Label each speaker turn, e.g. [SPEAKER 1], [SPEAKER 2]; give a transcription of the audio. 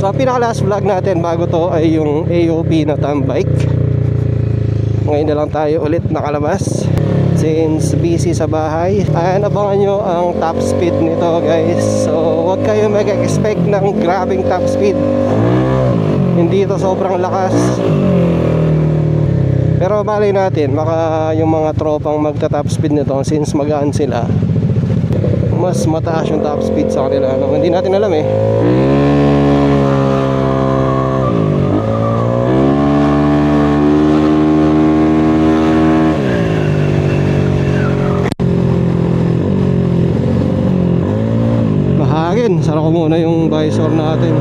[SPEAKER 1] So pinaka last vlog natin bago to ay yung AOP na tambike. Ngayon na lang tayo ulit nakalabas since busy sa bahay. And abangan nyo ang top speed nito guys. So huwag kayo mag-expect ng grabing top speed. Hindi ito sobrang lakas. Pero malay natin, baka yung mga tropang magta-top speed nito, since magaan sila, mas mataas yung top speed sa kanila. Ano? Hindi natin alam eh. Mahagin. Sara ko muna yung visor natin.